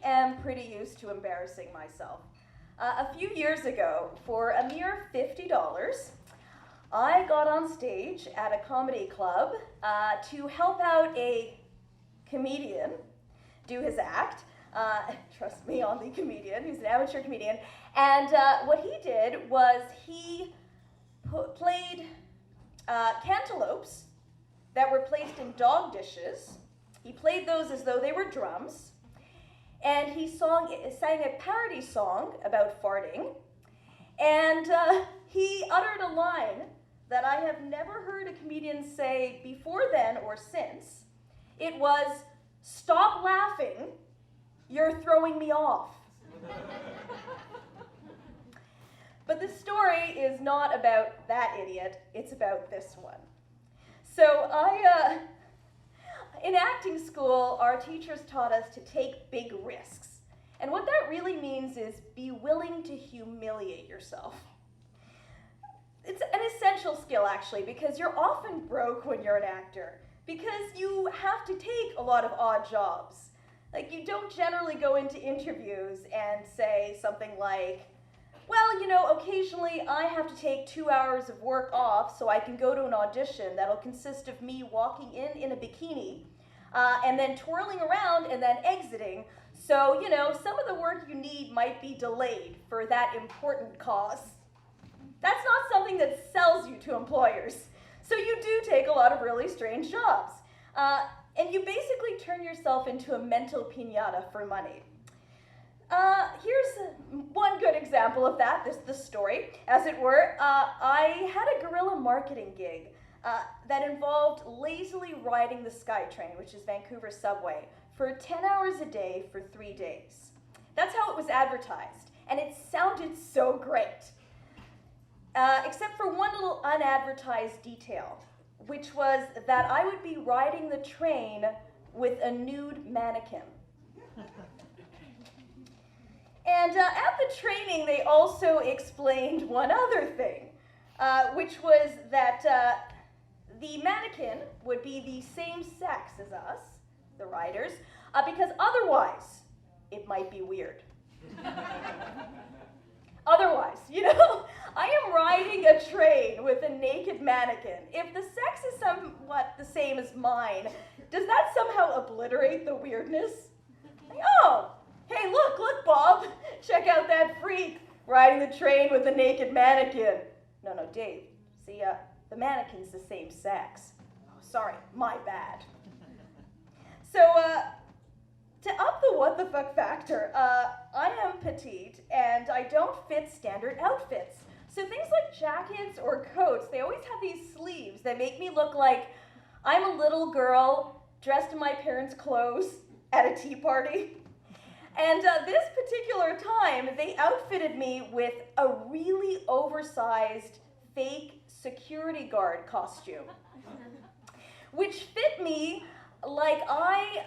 am pretty used to embarrassing myself. A few years ago, for a mere $50, I got on stage at a comedy club to help out a comedian do his act. Trust me on the comedian, he's an amateur comedian. And what he did was he played cantaloupes that were placed in dog dishes. He played those as though they were drums. And he sang a parody song about farting. And he uttered a line that I have never heard a comedian say before then or since. It was, "Stop laughing, you're throwing me off." But the story is not about that idiot, it's about this one. So in acting school, our teachers taught us to take big risks. And what that really means is be willing to humiliate yourself. It's an essential skill, actually, because you're often broke when you're an actor, because you have to take a lot of odd jobs. Like, you don't generally go into interviews and say something like, "Well, you know, occasionally I have to take 2 hours of work off so I can go to an audition that'll consist of me walking in a bikini, and then twirling around and then exiting. So, you know, some of the work you need might be delayed for that important cause." That's not something that sells you to employers. So you do take a lot of really strange jobs. And you basically turn yourself into a mental piñata for money. Here's one good example of that, the story, as it were. I had a guerrilla marketing gig that involved lazily riding the SkyTrain, which is Vancouver's subway, for 10 hours a day for 3 days. That's how it was advertised, and it sounded so great. Except for one little unadvertised detail, which was that I would be riding the train with a nude mannequin. And at the training, they also explained one other thing, which was that the mannequin would be the same sex as us, the riders, because otherwise it might be weird. Otherwise, you know, I am riding a train with a naked mannequin. If the sex is somewhat the same as mine, does that somehow obliterate the weirdness? Like, oh, hey, look, Bob, check out that freak riding the train with a naked mannequin. No, Dave, see, the mannequin's the same sex. Oh, sorry, my bad. So, to up the what the fuck factor, I am petite and I don't fit standard outfits. So things like jackets or coats, they always have these sleeves that make me look like I'm a little girl dressed in my parents' clothes at a tea party. And this particular time, they outfitted me with a really oversized fake security guard costume, which fit me like I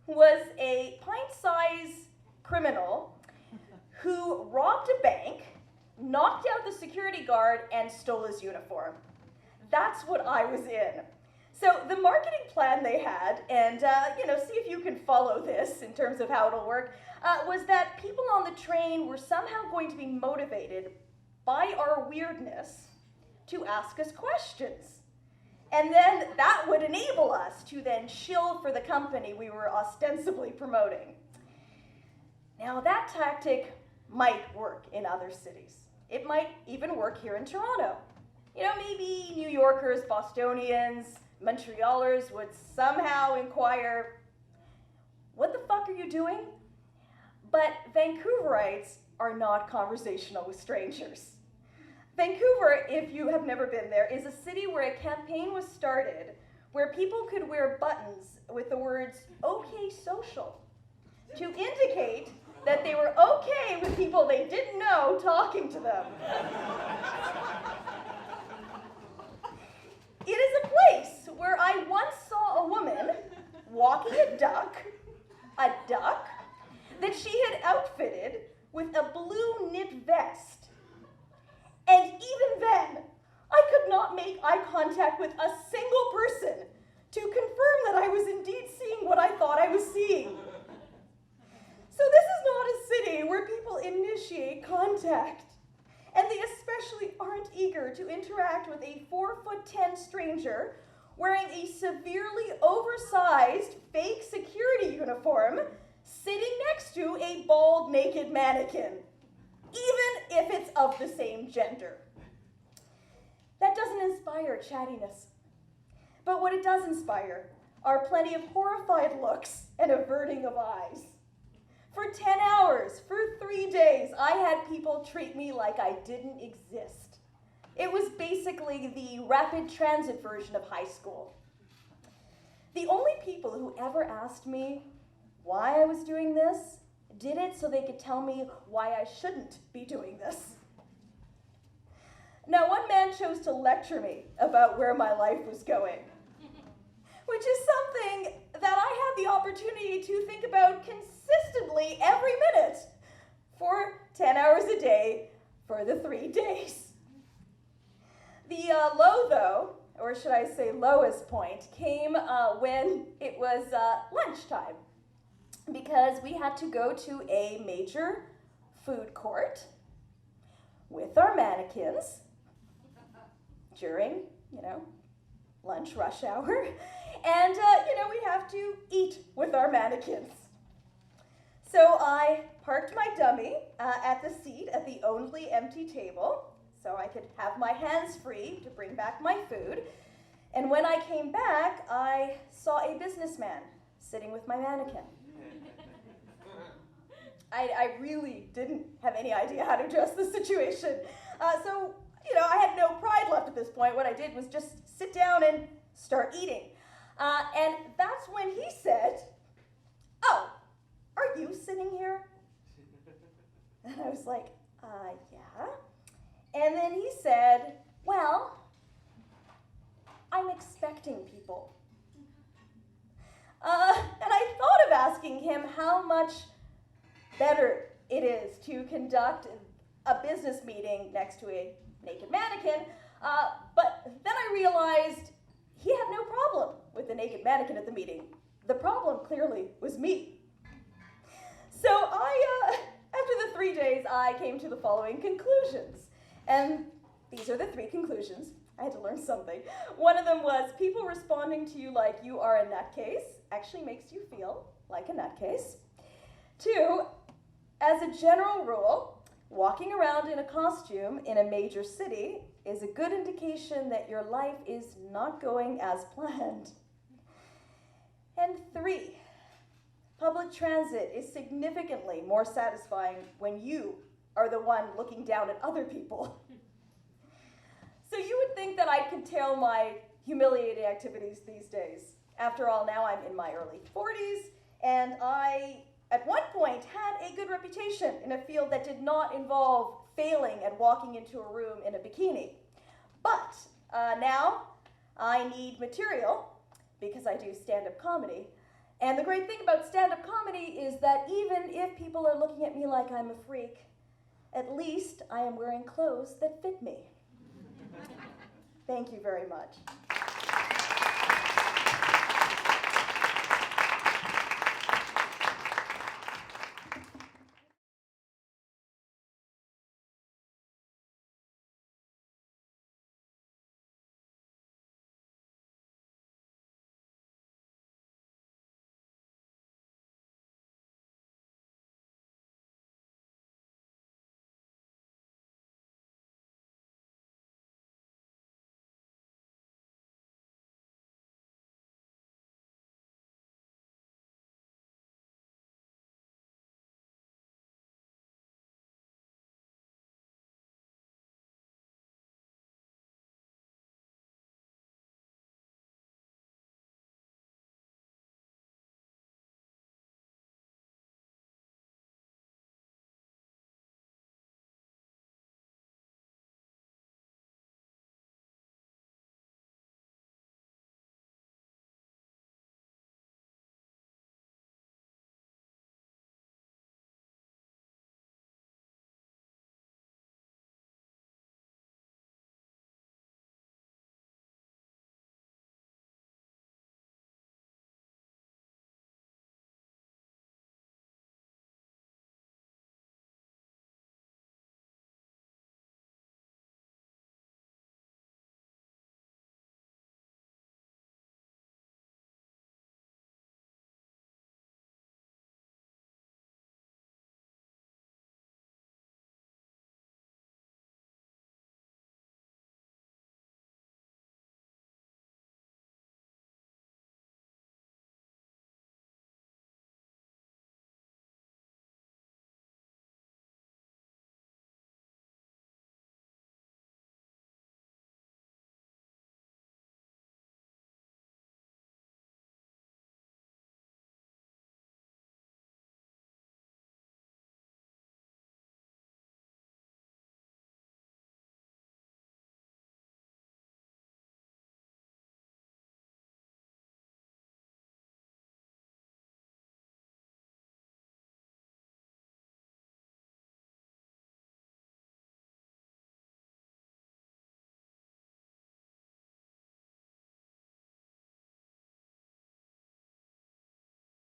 was a pint-sized criminal who robbed a bank, knocked out the security guard, and stole his uniform. That's what I was in. So the marketing plan they had, and see if you can follow this in terms of how it'll work, was that people on the train were somehow going to be motivated by our weirdness to ask us questions. And then that would enable us to then shill for the company we were ostensibly promoting. Now that tactic might work in other cities. It might even work here in Toronto. You know, maybe New Yorkers, Bostonians, Montrealers would somehow inquire, "What the fuck are you doing?" But Vancouverites are not conversational with strangers. Vancouver, if you have never been there, is a city where a campaign was started where people could wear buttons with the words "OK Social" to indicate that they were okay with people they didn't know talking to them. It is a place where I once saw a woman walking a duck that she had outfitted with a blue knit vest. And even then, I could not make eye contact with a single person to confirm that I was indeed seeing what I thought I was seeing. So this initiate contact. And they especially aren't eager to interact with a 4'10" stranger wearing a severely oversized fake security uniform sitting next to a bald naked mannequin, even if it's of the same gender. That doesn't inspire chattiness. But what it does inspire are plenty of horrified looks and averting of eyes. For 10 hours, for 3 days, I had people treat me like I didn't exist. It was basically the rapid transit version of high school. The only people who ever asked me why I was doing this did it so they could tell me why I shouldn't be doing this. Now, one man chose to lecture me about where my life was going, which is something that I had the opportunity to think about consistently every minute for 10 hours a day for the 3 days. The low, though, or should I say lowest point, came when it was lunchtime, because we had to go to a major food court with our mannequins during, lunch rush hour. And, we have to eat with our mannequins. So I parked my dummy at the seat at the only empty table so I could have my hands free to bring back my food. And when I came back, I saw a businessman sitting with my mannequin. I really didn't have any idea how to address the situation. So, I had no pride left at this point. What I did was just sit down and start eating. And that's when he said, "Oh, are you sitting here?" And I was like, yeah. And then he said, "Well, I'm expecting people." And I thought of asking him how much better it is to conduct a business meeting next to a naked mannequin, but then I realized he had no problem with the naked mannequin at the meeting. The problem clearly was me. So after the 3 days, I came to the following conclusions. And these are the 3 conclusions. I had to learn something. One of them was people responding to you like you are a nutcase actually makes you feel like a nutcase. 2, as a general rule, walking around in a costume in a major city is a good indication that your life is not going as planned. And 3, public transit is significantly more satisfying when you are the one looking down at other people. So you would think that I could tail my humiliating activities these days. After all, now I'm in my early 40s, and I, at one point, had a good reputation in a field that did not involve failing at walking into a room in a bikini. But now I need material because I do stand-up comedy. And the great thing about stand-up comedy is that even if people are looking at me like I'm a freak, at least I am wearing clothes that fit me. Thank you very much.